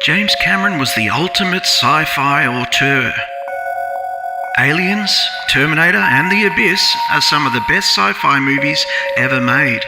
James Cameron was the ultimate sci-fi auteur. Aliens, Terminator and The Abyss are some of the best sci-fi movies ever made.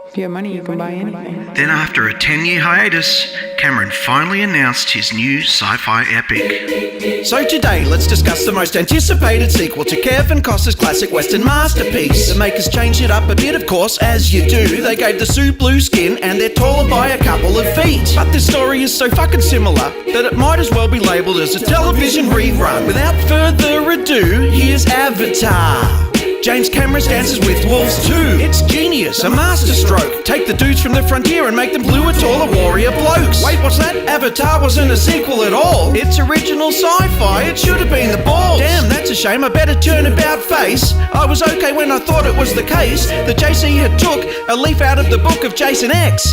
If you have money, you can buy anything. Then after a 10-year hiatus, Cameron finally announced his new sci-fi epic. So today, let's discuss the most anticipated sequel to Kevin Costner's classic western masterpiece. The makers changed it up a bit, of course, as you do. They gave the suit blue skin and they're taller by a couple of feet. But this story is so fucking similar that it might as well be labelled as a television rerun. Without further ado, here's Avatar. James Cameron's Dances with Wolves 2. It's genius, a masterstroke. Take the dudes from the frontier and make them bluer, taller warrior blokes. Wait, what's that? Avatar wasn't a sequel at all. It's original sci-fi. It should have been the balls. Damn, that's a shame. I better turn about face. I was okay when I thought it was the case that JC had took a leaf out of the book of Jason X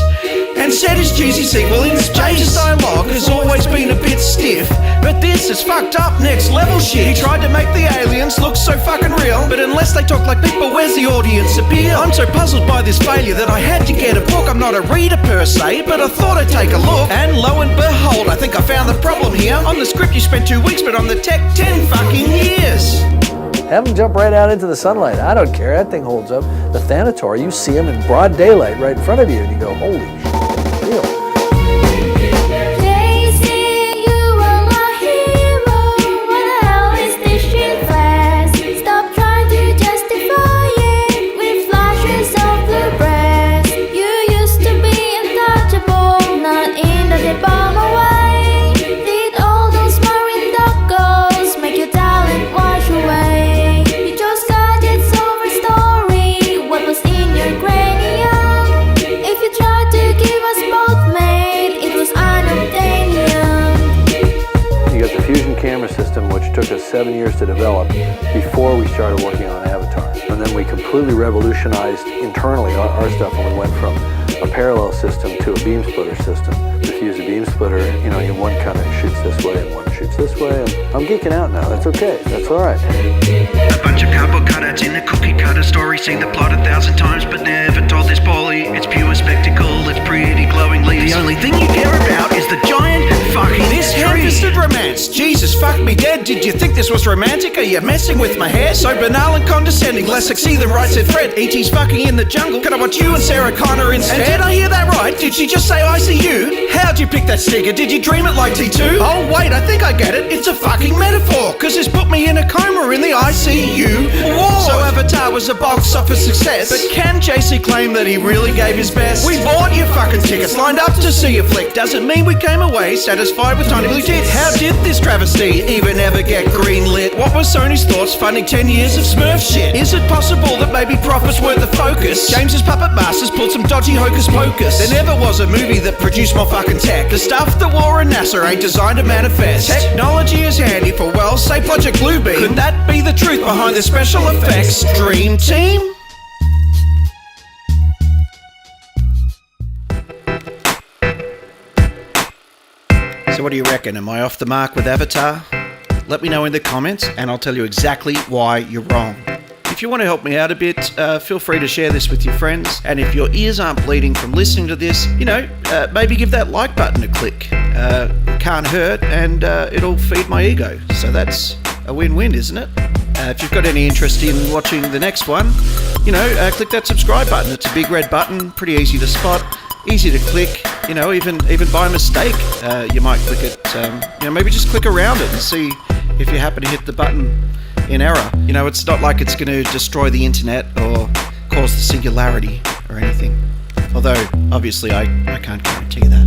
and set his cheesy sequel in space. James's dialogue has always been a bit stiff, but this is fucked up next level shit. He tried to make the aliens look so fucking real, but unless they talk like people, where's the audience appeal? I'm so puzzled by this failure that I had to get a book. I'm not a reader per se, but I thought I'd take a look. And lo and behold, I think I found the problem here. On the script you spent 2 weeks, but on the tech 10 fucking years. Have them jump right out into the sunlight. I don't care. That thing holds up. The Thanator, you see them in broad daylight right in front of you, and you go, holy shit, it's real. Took us 7 years to develop before we started working on Avatar. And then we completely revolutionized internally our stuff when we went from a parallel system to a beam splitter system. If you use a beam splitter, one kind of shoots this way and one shoots this way. And I'm geeking out now. That's okay. That's all right. A bunch of cardboard cutouts in a cookie cutter story. Seen the plot 1,000 times but never told this poorly. It's pure spectacle. It's pretty glowing leaves. The only thing you care about is the giant fucking this ham-fisted romance. Jesus, fuck me dead. Did you think this was romantic? Are you messing with my hair? So banal and condescending. Less sexy than right, said Fred. E.T.'s fucking in the jungle. Can I watch you and Sarah Connor instead? And did I hear that right? Did she just say I see you? How'd you pick that sticker? Did you dream it like T2? Oh wait, I think I get it. It's a fucking metaphor. Cause it's put me in a coma in the ICU ward. So Avatar was a box office success. But can JC claim that he really gave his best? We bought your fucking tickets, lined up to see a flick. Doesn't mean we came away satisfied with tiny blue tits. How did this travesty even ever get greenlit? What was Sony's thoughts funding 10 years of Smurf shit? Is it possible that maybe profits weren't the focus? James's puppet masters pulled some dodgy hocus pocus. There never was a movie that produced more fucking tech. The stuff that war and NASA ain't designed to manifest. Technology is handy for, well, say Project Bluebeam. Could that be the truth behind the special effects dream team? So what do you reckon? Am I off the mark with Avatar? Let me know in the comments and I'll tell you exactly why you're wrong. If you want to help me out a bit, feel free to share this with your friends. And if your ears aren't bleeding from listening to this, maybe give that like button a click. Can't hurt and it'll feed my ego. So that's a win-win, isn't it? If you've got any interest in watching the next one, click that subscribe button. It's a big red button, pretty easy to spot, easy to click. Even by mistake, you might click it. Maybe just click around it and see if you happen to hit the button in error. It's not like it's going to destroy the internet or cause the singularity or anything. Although, obviously, I can't guarantee that.